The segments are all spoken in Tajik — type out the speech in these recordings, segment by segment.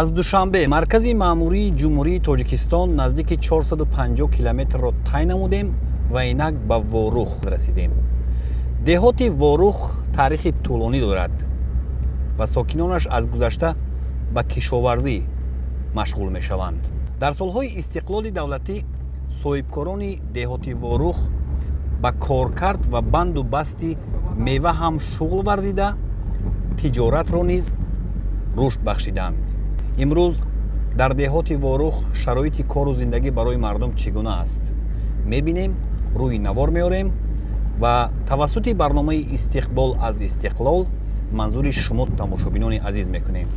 аз душанбе маркази маъмурии ҷумҳурии тоҷикистон наздики 450 километрро тай намудем ва инак ба ворух расидем. деҳоти ворух таърихи тӯлонӣ дорад ва сокинонаш аз гузашта ба кишоварзӣ машғул мешаванд. дар солҳои истиқлоли давлатӣ соҳибкорони деҳоти ворух ба коркард ва банду басти мева ҳам шуғл варзида, тиҷоратро низ рушд бахшиданд. имрӯз дар деҳоти ворух шароити кору зиндагӣ барои мардум чӣ гуна аст? мебинем, рӯи навор меорем ва тавассути барномаи истиқбол аз истиқлол манзури шумо тамошобинони азиз мекунем.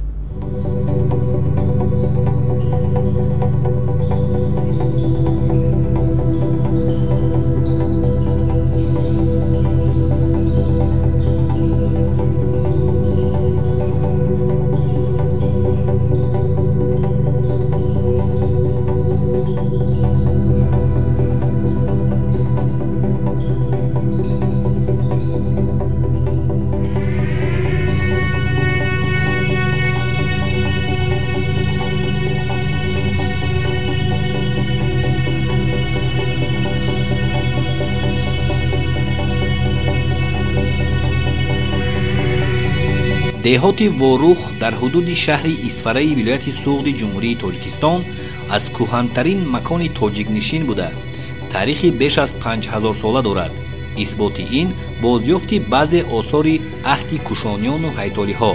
деҳоти ворух дар ҳудуди шаҳри исфараи вилояти суғди ҷумҳурии тоҷикистон аз кӯҳантарин макони тоҷикнишин буда таърихи беш аз 5000 сола дорад. исботи ин бозёфти баъзе осори аҳди кушонёну ҳайтолиҳо,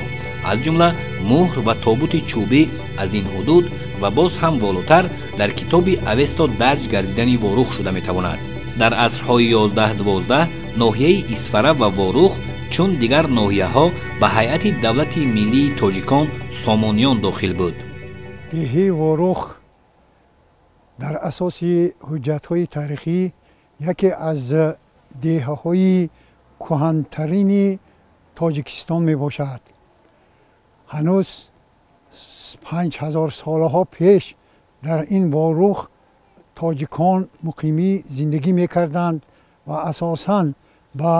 аз ҷумла муҳр ва тобути чӯбӣ аз ин ҳудуд ва боз ҳам волотар дар китоби авесто дарҷ гардидани ворух шуда метавонад. дар асрҳои 11-12 ноҳияи исфара ва ворух чун дигар ноҳияҳо ба ҳайати давлати миллии тоҷикон сомониён дохил буд. деҳаи ворух дар асоси ҳуҷҷатҳои таърихӣ яке аз деҳаҳои кӯҳантарини тоҷикистон мебошад. ҳанӯз 5000 солаҳо пеш дар ин ворух тоҷикон муқимӣ зиндагӣ мекарданд ва асосан ба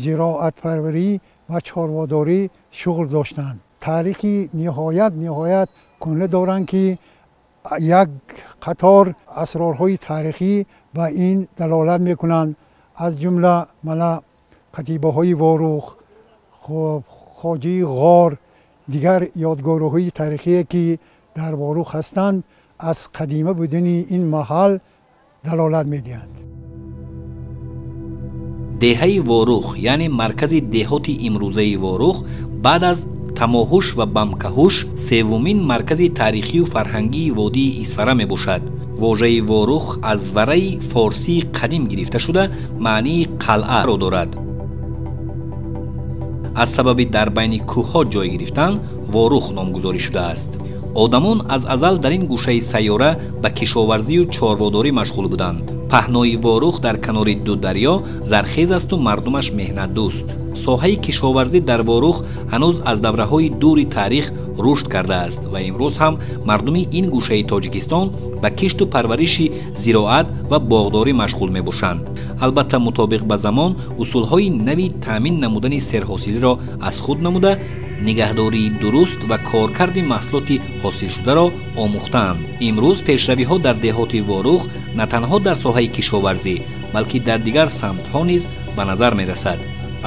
зироатпарварӣ ва чорводорӣ шуғл доштанд. таърихи ниҳоят кӯнда доранд, ки як қатор асрорҳои таърихӣ ба ин далолат мекунанд, аз ҷумла мана қатибаҳои ворух, хоҷаи ғор, дигар ёдгорҳои таърихие ки дар ворух ҳастанд, аз қадима будани ин маҳал далолат медиҳанд. деҳаи ворух яъне маркази деҳоти имрӯзаи ворух баъд аз тамоҳуш ва бамкаҳуш севумин маркази таърихию фарҳангии водии исфара мебошад. вожаи ворух аз вараи форсии қадим гирифта шуда маънии қалъаро дорад. аз сабаби дар байни кӯҳҳо ҷой гирифтан ворух номгузорӣ шудааст. одамон аз азал дар ин гӯшаи сайёра ба кишоварзию чорводорӣ машғул буданд. паҳнои ворух дар канори ду дарьё зархез асту мардумаш меҳнатдӯст. соҳаи кишоварзӣ дар ворух ҳанӯз аз давраҳои дури таърих рушд кардааст ва имрӯз ҳам мардуми ин гӯшаи тоҷикистон ба кишту парвариши зироат ва боғдорӣ машғул мебошанд. албатта мутобиқ ба замон усулҳои нави таъмин намудани серҳосилиро аз худ намуда нигаҳдории дуруст ва коркарди маҳсулоти ҳосилшударо омӯхтаанд. имрӯз пешравиҳо дар деҳоти ворух на танҳо дар соҳаи кишоварзӣ, балки дар дигар самтҳо низ ба назар мерасад.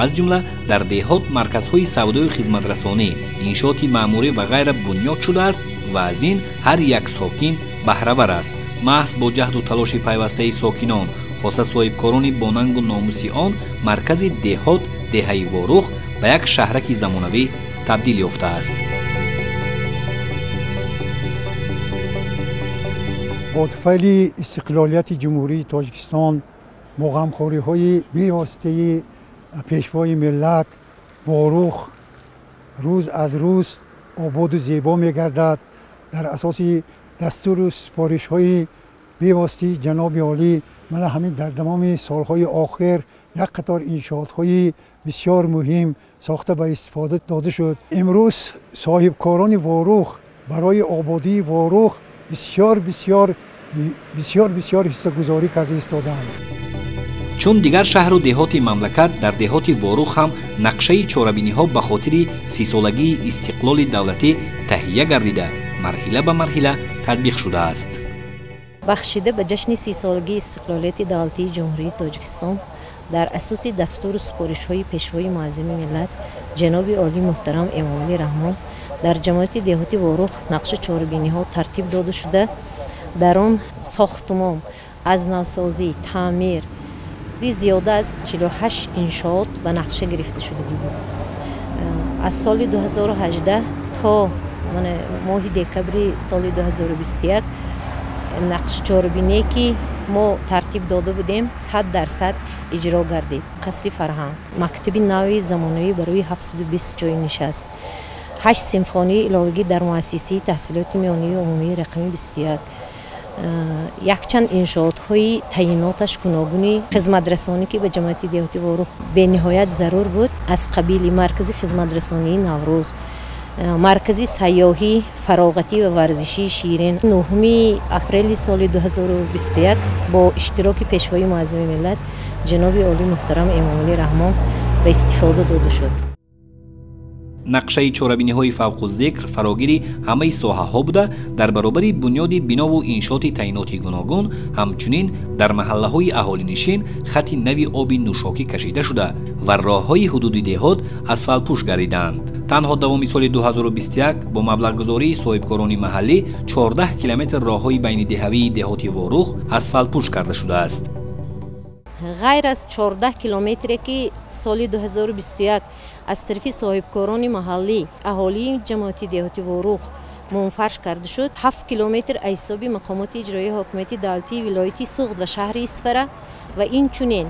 аз ҷумла дар деҳот марказҳои савдою хизматрасонӣ, иншооти маъмурӣ ва ғайра бунёд шудааст ва аз ин ҳар як сокин баҳравар аст. маҳз бо ҷаҳду талоши пайвастаи сокинон, хоса соҳибкорони бонангу номуси он, маркази деҳот, деҳаи ворух ба як шаҳраки замонавӣ табдил ёфтааст. бо туфайли истиқлолияти ҷумҳурии тоҷикистон бо ғамхориҳои бевоситаи пешвои миллат, ворух рӯз аз рӯз ободу зебо мегардад. дар асоси дастуру сипоришҳои бевоситаи ҷаноби олӣ мана ҳамин дар тамоми солҳои охир як қатор иншоотҳои бисёр муҳим сохта ба истифода дода шуд. имрӯз соҳибкорони ворух барои ободии ворух бисёр ҳиссагузорӣ карда истоданд. чун дигар шаҳру деҳоти мамлакат дар деҳоти ворух ҳам нақшаи чорабиниҳо ба хотири 30 солагии истиқлоли давлатӣ таҳия гардида марҳила ба марҳила татбиқ шуда аст. бахшида ба ҷашни 30 солгии истиқлолияти давлатии ҷумҳурии Тоҷикистон дар асоси дастуру супоришҳои пешвои муаззими миллат ҷаноби олии муҳтарам Эмомалӣ Раҳмон дар ҷамоати деҳоти Ворух нақша чорабиниҳо тартиб дода шуда, дар он сохтмон аз навсозӣ, таъмир зиёда аз 48 иншоот ба нақша гирифта шудагӣ буд. аз соли 2018 то моҳи декабри соли 2021 нақша чорабиние ки мо тартиб дода будем 100% иҷро гардид. қасри Фарҳанг, мактаби нави замонавӣ барои 720 ҷои нишаст, 8 симфонии иловагӣ дар муассисаи таҳсилоти миёнавии умумии рақами 21, якчанд иншоотҳои таъйиноташ гуногуни хизматрасонӣ ки ба ҷамоати деҳоти Ворух бениҳоят зарур буд, аз қабили маркази хизматрасонии Наврӯз, маркази сайёҳӣ, фароғатӣ ва варзишии Ширин. 9 апрели соли 2021 бо иштироки пешвои муаззими миллат ҷаноби олии муҳтарам Эмомалӣ Раҳмон ба истифода дода шуд. нақшаи чорабиниҳои фавқузикр фарогири ҳамаи соҳаҳо буда, дар баробари бунёди бинову иншоти таъйиноти гуногун, ҳамчунин дар маҳаллаҳои аҳолинишин хати нави оби нӯшокӣ кашида шуда ва роҳҳои ҳудуди деҳот асфалтпӯш гардиданд. танҳо давоми соли 2021 бо маблағгузории соҳибкорони маҳаллӣ 14 километр роҳҳои байнидеҳавии деҳоти Ворух асфалтпӯш карда шудааст. ғайр аз 14 километре ки соли 2021 аз тарафи соҳибкорони маҳаллӣ аҳолии ҷамоати деҳоти Ворух мунфарш карда шуд, 7 километр аз ҳисоби мақомоти иҷроии ҳокимияти давлатии вилояти Суғд ва шаҳри Исфара ва инчунин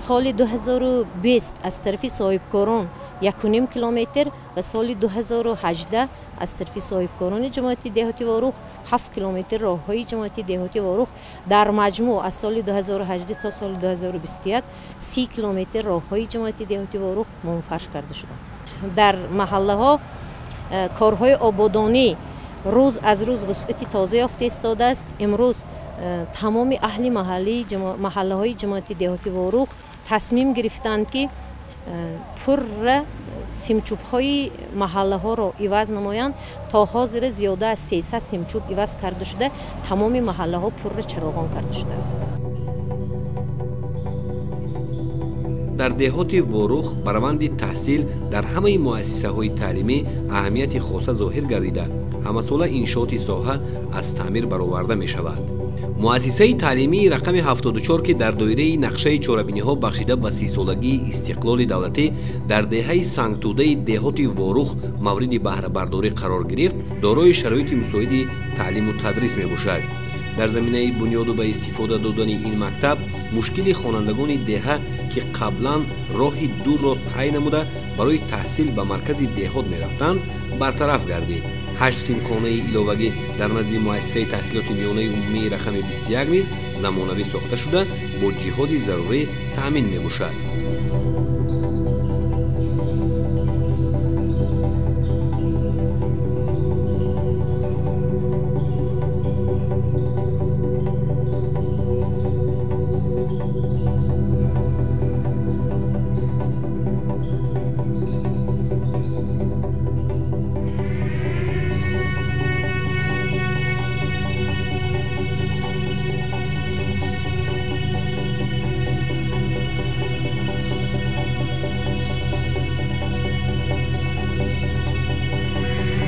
соли 2020 аз тарафи соҳибкорон 1.5 километр ва соли 2018 аз тарафи соҳибкорони ҷамоати деҳоти Ворух 7 километр роҳҳои ҷамоати деҳоти Ворух дар маҷмӯъ аз соли 2018 то соли 2021 30 километр роҳҳои ҷамоати деҳоти Ворух мунфарш карда шуданд. дар маҳаллаҳо корҳои ободонӣ рӯз аз рӯз вусъати тоза ёфта истодааст. имрӯз тамоми аҳли маҳаллаҳои ҷамоати деҳоти Ворух тасмим гирифтанд ки пурра симчӯбҳои маҳаллаҳоро иваз намоянд. то ҳозира зиёда аз 300 симчӯб иваз карда шуда, тамоми маҳаллаҳо пурра чароғон карда шудааст. дар деҳоти Ворух барванди таҳсил дар ҳамаи муассисаҳои таълимӣ аҳамияти хоса зоҳир гардида, ҳамасола иншооти соҳа аз таъмир бароварда мешавад. муассисаи таълимии рақами 74 ки дар доираи нақшаи чорабиниҳо бахшида ба 30-солагии истиқлоли давлатӣ дар деҳаи сангтӯдаи деҳоти Ворух мавриди баҳрабардорӣ қарор гирифт, дорои шароити мусоиди таълиму тадрис мебошад. дар заминаи бунёду ба истифода додани ин мактаб мушкили хонандагони деҳа ки қаблан роҳи дурро тай намуда барои таҳсил ба маркази деҳот мерафтанд бартараф гардид. 8 синфхонаи иловагӣ дар назди муассисаи таҳсилоти миёнаи умумии рақами 21 низ замонавӣ сохта шуда бо ҷиҳози зарурӣ таъмин мебошад.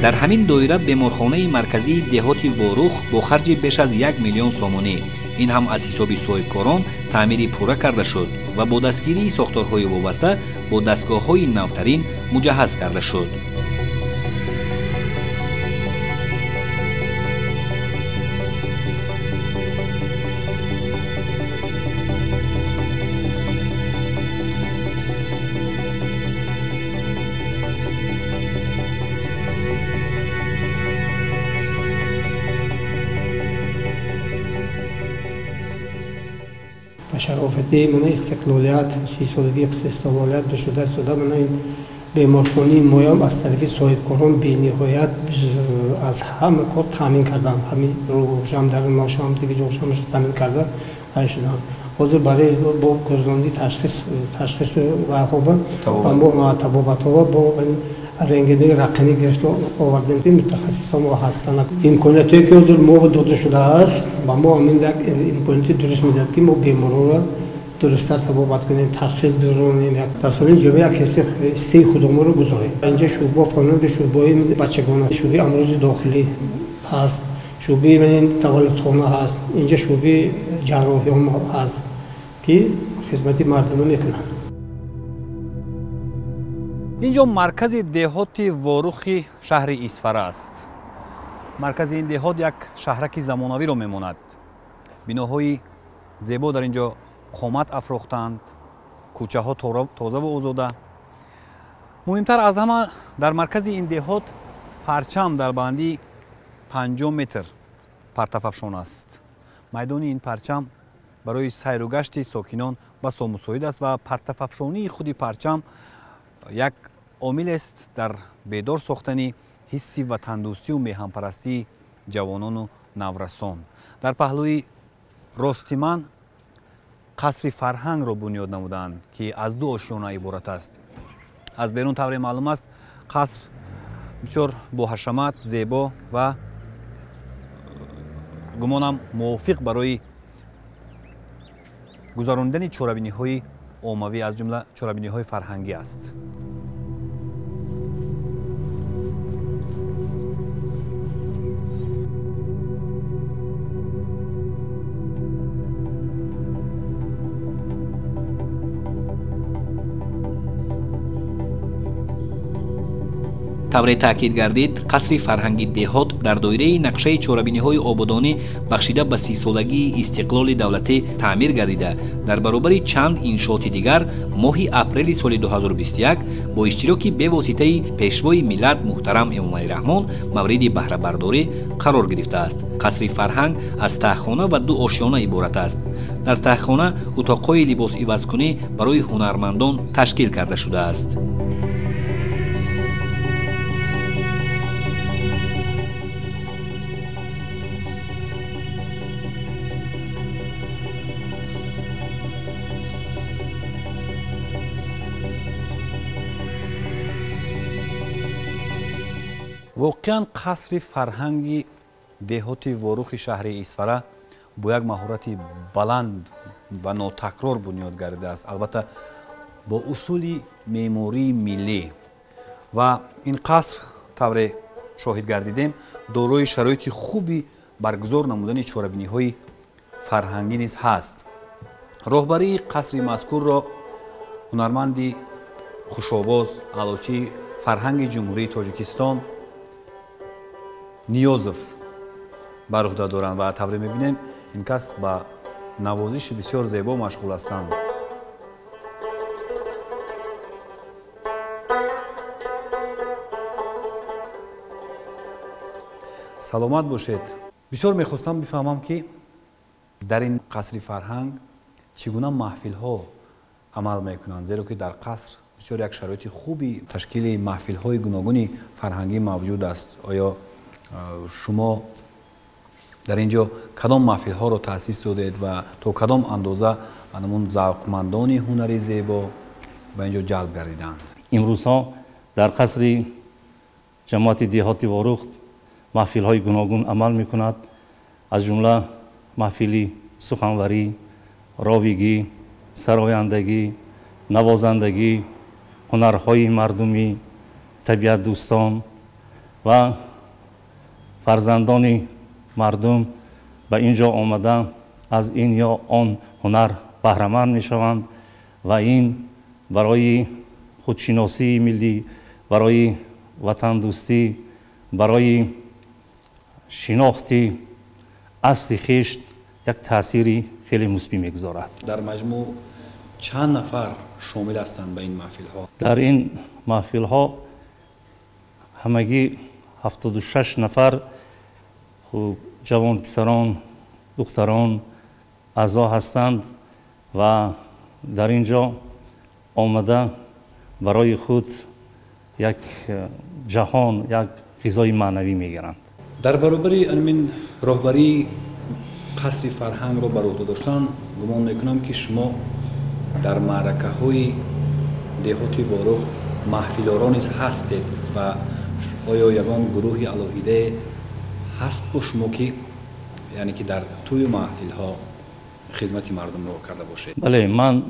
дар ҳамин доира беморхонаи марказии деҳоти Ворух бо харҷи беш аз 1 миллион сомонӣ, ин ҳам аз ҳисоби соҳибкорон таъмири пурра карда шуд ва бо дастгирии сохторҳои вобаста бо дастгоҳҳои навтарин муҷаҳҳаз карда шуд. شرافتی من استقلالیت 30 سالگی استقلالیت بشده شده من این بیمارخانه مایام از طرف صاحبکاران بی‌نهایت از همه کار تامین کردن، همین روزم در ماشام دیگه جوشامش تامین کرده شدن. حاضر برای با گرداندی تشخیص و خوبه با تبابت ها با رنگینی رقمی گرفت و آوردن متخصصان ما هستند. امکاناتی که حضور ما داده شده است و ما همین امکاناتی درست میداد که ما بیمارا را درست‌تر تبابت کنیم، تشخیص بدیم. در سال اینجا یک حسی خودمون رو گذاریم. اینجا شعبه قانون به شعبه بچگانه، شعبه امراض داخلی هست، شعبه تولدخانه هست، اینجا شعبه جراحی هم هست که خدمت مردم میکنن. اینجا مرکز دهات واروخ شهر ایسفره است. مرکز این دهات یک شهرک زمانوی رو میماند. بناهای زیبا در اینجا قامت افروختند، کوچه ها تازه و آزاده. مهمتر از همه در مرکز این دهات پرچم در بلندی 5 متر پرتفافشان است. میدان این پرچم برای سیر و گشت ساکنان بسا مساعد است و پرتفافشانی خود پرچم یک عامل است در بیدار ساختن حسی وطندوستی و میهن‌پرستی جوانان و نورسان. در پهلوی راست من قصر فرهنگ را بنیاد نمودند که از 2 آشیانه عبارت است. از بیرون طور معلوم است قصر بسیار با حشمت، زیبا و گمانم موافق برای گذراندن چهاربینی‌های عمومی از جمله چهاربینی‌های فرهنگی است. طور تاکید گردید قصر فرهنگی دهات در دایره نقشه چهاربینی‌های آبادانی بخشیده به 30 سالگی استقلال دولتی تعمیر گردیده در برابر چند انشاءات دیگر ماه اپریل سال 2021 با اشتراک به واسطه پیشوای ملت محترم امام علی رحمان مورد بهره برداری قرار گرفته است. قصر فرهنگ از تهخانه و 2 آشیانه عبارت است. در تهخانه اتاق‌های لباس عوض‌کنی برای هنرمندان تشکیل کرده شده است. واقعا قصر فرهنگی دهات واروخ شهر ایسفره با یک مهارت بلند و ناتکرار بنیاد گردیده است، البته با اصول معماری ملی. و این قصر طور شاهد گردیدیم دارای شرایط خوبی برگزار نمودن چهاربینی‌های فرهنگی نیز هست. راهبری قصر مذکور را هنرمندی خوش‌آواز علوچی فرهنگ جمهوری تاجیکستان نیازف بر عهده دارند و طوری می‌بینیم این کس با نوازش بسیار زیبا مشغول هستند. سلامت باشید. بسیار می‌خواستم بفهمم که در این قصر فرهنگ چگونه محفل‌ها عمل می‌کنند، زیرا که در قصر بسیار یک شرایط خوبی تشکیل محفل‌های گوناگون فرهنگی موجود است. آیا شما در اینجا کدام محفل‌ها را تأسیس دادید و تا کدام اندازه انمون ذوقمندان هنری زیبا به اینجا جلب گردیدند؟ امروزها در قصر جماعت دهات واروخ محفل‌های گوناگون عمل می‌کند، از جمله محفلی سخنوری، راویگی، سرایندگی، نوازندگی، هنرهای مردمی، طبیعت دوستان و فرزندان مردم به اینجا آمده از این یا آن هنر بهره‌مند می‌شوند و این برای خودشناسی ملی، برای وطن دوستی، برای شناختی اصل خویش یک تأثیری خیلی مثبت می‌گذارد. در مجموع چند نفر شامل هستند به این محفل‌ها؟ در این محفل‌ها همگی 76 نفر جوان پسران، دختران اعضا هستند و در اینجا آمده برای خود یک جهان، یک غذای معنوی میگیرند. در برابر این راهبری قصر فرهنگ را بر عهده داشتن، گمان میکنم که شما در معرکه‌های دهات واروخ محفل‌آرا نیز هستید، و آیا یگان گروهی علاهیده هست با شما که یعنی که در توی محفل ها خدمت مردم رو کرده باشه؟ بله، من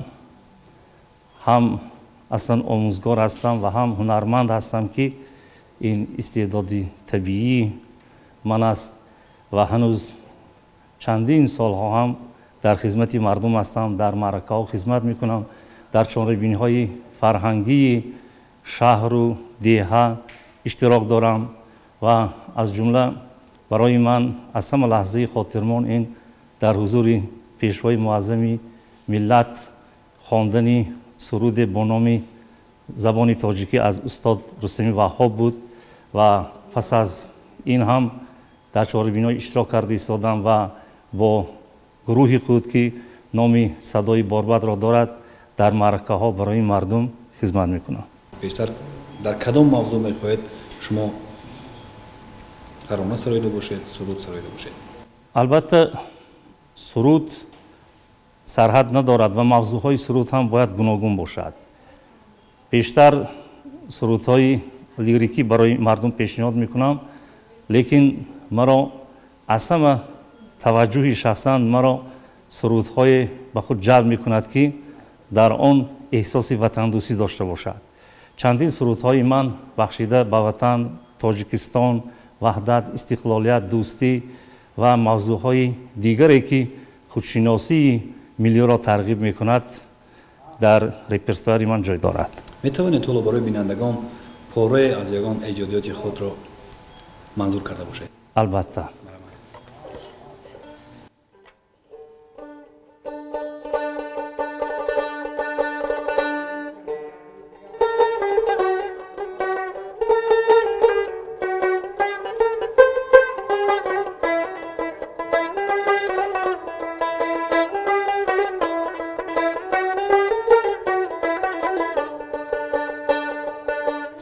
هم اصلا آموزگار هستم و هم هنرمند هستم که این استعدادی طبیعی من است و هنوز چندین سالها هم در خدمت مردم هستم، در معرکه ها خدمت میکنم، در چهاربینی های فرهنگی شهر و دیه اشتراک دارم و از جمله برای من از همه لحظه خاطرمان این در حضور پیشوای معظم ملت خواندن سرود با نام زبان تاجیکی از استاد رستمی وهاب بود و پس از این هم در چهاربینی اشتراک کرده ایستادم و با گروهی خود که نام صدای باربد را دارد در معرکه ها برای مردم خدمت میکنم. بیشتر در کدام موضوع میخواهید شما ترانه سرایده باشید، سرود سرایده باشید؟ البته سرود سرحد ندارد و موضوعهای سرود هم باید گوناگون باشد. بیشتر سرودهای لیریکی برای مردم پیشنهاد میکنم، لیکن مرا از همه توجه شخصا مرا سرودهای به خود جلب میکند که در آن احساس وطن دوستی داشته باشد. چندین سرودهای من بخشیده به وطن، تاجیکستان، وحدت، استقلالیت، دوستی و موضوعهای دیگری که خودشناسی ملی را ترغیب میکند در رپرتوار من جای دارد. میتوانید طول برای بینندگان پاره از یگان ایجادیات خود را منظور کرده باشید؟ البته.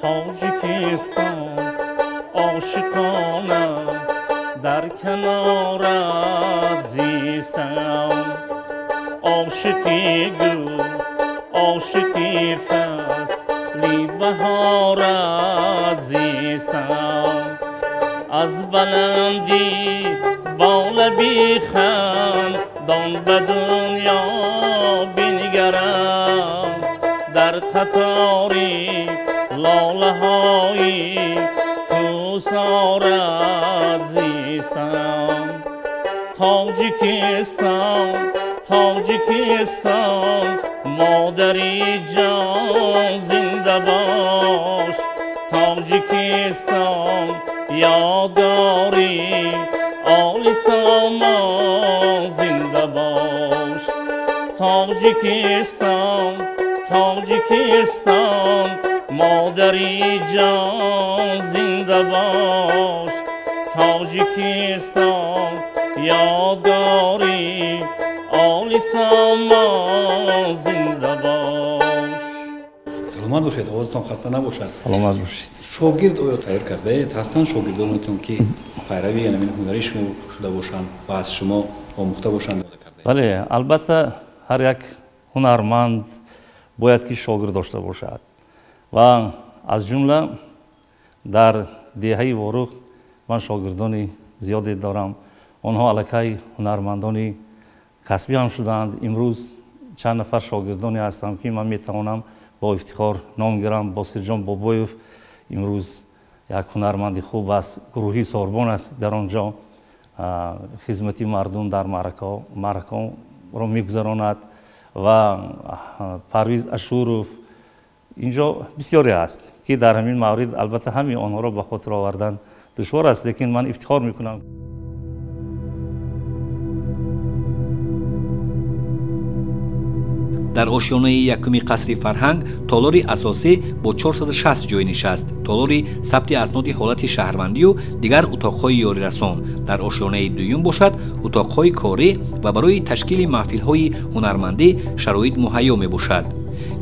تاجیکستان عاشقانه در کنارت زیستم، عاشقی گل عاشقی فصلی بهارت زیستم، از بلندی بال بیخندان به دنیا بنگرم، در قطاری لاله های کوسارت زیستم. تاجیکستان تاجیکستان مادری جان زنده باش، تاجیکستان یادگاری آل سامان زنده باش. تاجیکستان تاجیکستان مادری جان زنده باش، تاجیکستان یادگاری آل سامان زنده باش. سلامت باشید، آوازتان خسته نباشد. سلامت باشید. شاگرد آیا تیار کرده اید؟ هستند شاگردانتون که پیروی یعنی هنری شما شده باشند و از شما آموخته باشند؟ بله، البته هر یک هنرمند باید که شاگرد داشته باشد و از جمله در دیهه واروخ من شاگردانی زیادی دارم. آنها علاقه هنرمندانی کسبی هم شدند. امروز چند نفر شاگردانی هستم که من میتوانم با افتخار نام گیرم. باسر جان بابایوف امروز یک هنرمند خوب است، گروهی ساربان است، در آنجا خدمتی مردم در معرکه را میگذراند و پرویز اشوروف، اینجا بسیاری است که در همین مورد البته همین آنها را به خاطر آوردن دشوار است، لیکن من افتخار میکنم. در آشیانه یکمی قصر فرهنگ تالاری اساسی با 460 جای نشست، تالاری ثبت اسناد حالت شهروندی و دیگر اتاقهای یاری رسان. در آشیانه دوم باشد اتاقهای کاری و برای تشکیل محفل‌های هنرمندی شرایط مهیا می باشد.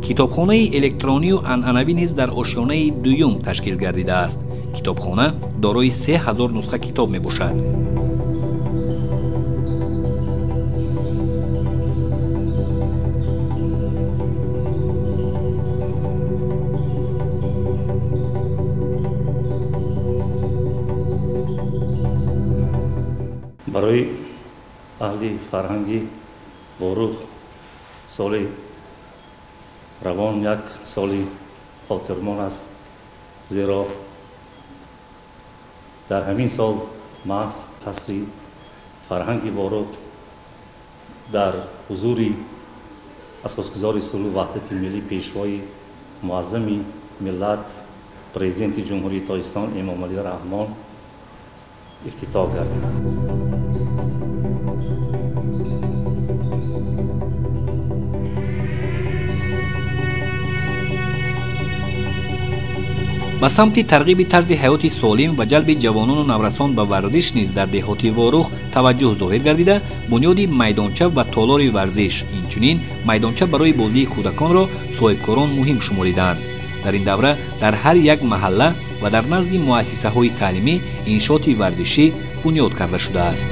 کتابخانه الکترونی و عنعنوی نیز در آشیانه دوم تشکیل گردیده است. کتابخانه دارای 3000 نسخه کتاب می باشد. برای اهل فرهنگی ورخ سال روان یک سال خاطرمان است، زیرا در همین سال محض قصر فرهنگ ورخ در حضور اساسگزار صلح وحدت ملی پیشوای معظم ملت پرزیدنت جمهوری تاجیکستان امام علی رحمان افتتاح گردید. ба самти тарғиби тарзи ҳаёти солим ва ҷалби ҷавонону наврасон ба варзиш низ дар деҳоти ворӯх таваҷҷӯҳ зоҳир гардида, бунёди майдонча ва толори варзиш, инчунин майдонча барои бозии кӯдаконро соҳибкорон муҳим шуморидаанд. дар ин давра дар ҳар як маҳалла ва дар назди муассисаҳои таълимӣ иншоати варзишӣ бунёд карда шудааст.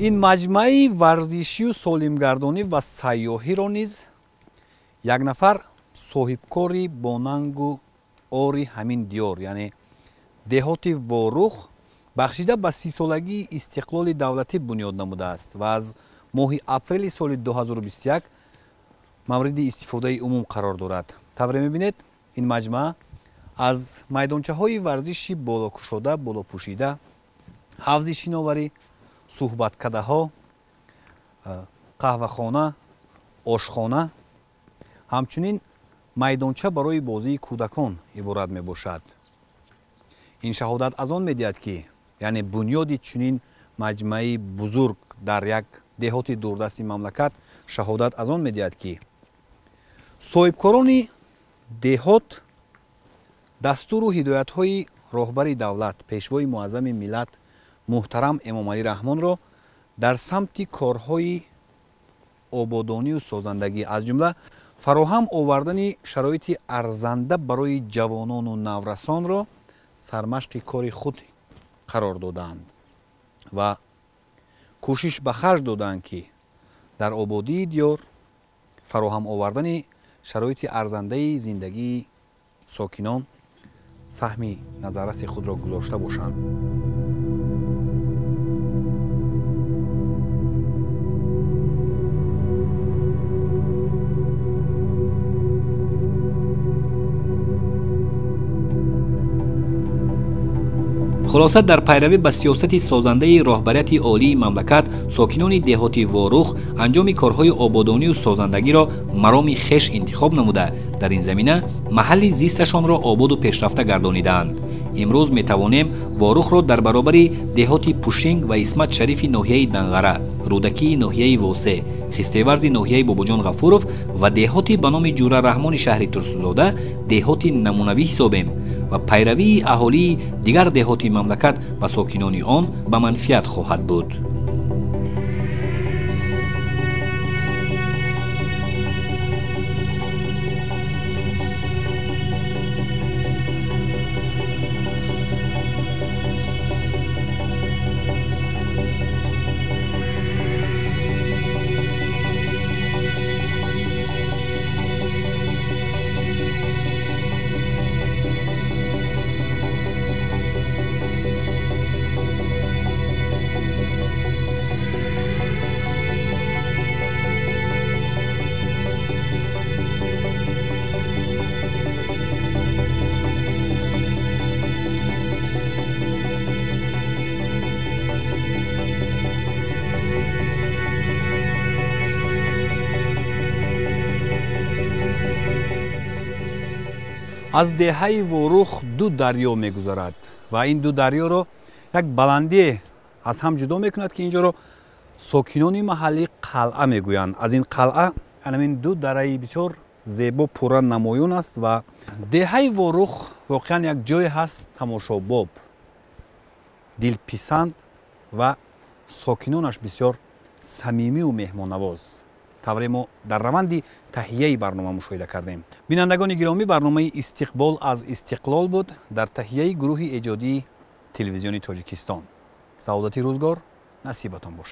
ин маҷмӯаи варзишию солимгардонӣ ва сайёҳиро низ як нафар соҳибкори бонангу ори ҳамин диёр, яъне деҳоти ворӯх бахшида ба 30-солагии истиқлоли давлатӣ бунёд намудааст ва аз моҳи апрели соли 2021 мавриди истифодаи умум қарор дорад. тавре мебинед, ин маҷмӯа аз майдончаҳои варзиши болокушода, болопӯшида, ҳавзи шиноварӣ, суҳбаткадаҳо, қаҳвахона, ошхона, ҳамчунин майдонча барои бозии кӯдакон иборат мебошад. ин шаҳодат аз он медиҳад ки, яъне бунёди чунин маҷмӯаи бузург дар як деҳоти дурдасти мамлакат, шаҳодат аз он медиҳад ки соҳибкорони деҳот дастуру ҳидоятҳои роҳбари давлат, пешвои муаззами миллат муҳтарам Эмом Алӣ Раҳмонро дар самти корҳои ободонию созандагӣ, аз ҷумла фароҳам овардани шароити арзанда барои ҷавонону наврасонро сармашқи кори худ қарор доданд ва кӯшиш ба харҷ доданд ки дар ободии диёр фароҳам овардани шароити арзандаи зиндагии сокинон саҳми назарраси худро гузошта бошанд. خلاصه در پیروی به سیاست سازنده راهبریت عالی مملکت، ساکنان دهاتی ورخ انجام کارهای آبادانی و سازندگی را مرام خویش انتخاب نموده در این زمینه محل زیستشان را آباد و پیشرفته گردانیدند. امروز می توانیم ورخ را در برابر دهات پوشینگ و اسمت شریف ناحیه دنغره، رودکی ناحیه واسه، خستیورز ناحیه باباجان غفورов و دهاتی به نام جوره رحمان شهر ترسوزاده دهاتی نمونوی حسابیم و پیروی اهالی دیگر دهاتی مملکت و ساکنان آن به منفعت خواهد بود. از دهه ورخ دو دریا می‌گذرد و این دو دریا را یک بلندی از هم جدا میکند که اینجا رو ساکنان محلی قلعه میگویند. از این قلعه همین دو دره بسیار زیبا پورا نمایان است و دهه وارخ واقعا یک جای هست تماشاباب، دلپسند و ساکنانش بسیار صمیمی و مهمانواز. طوری ما در روند تهیه برنامه مشاهده کردیم. بینندگان گرامی، برنامه استقبال از استقلال بود در تهیه گروه ایجادی تلویزیون تاجیکستان. سعادت روزگار نصیبتان باشد.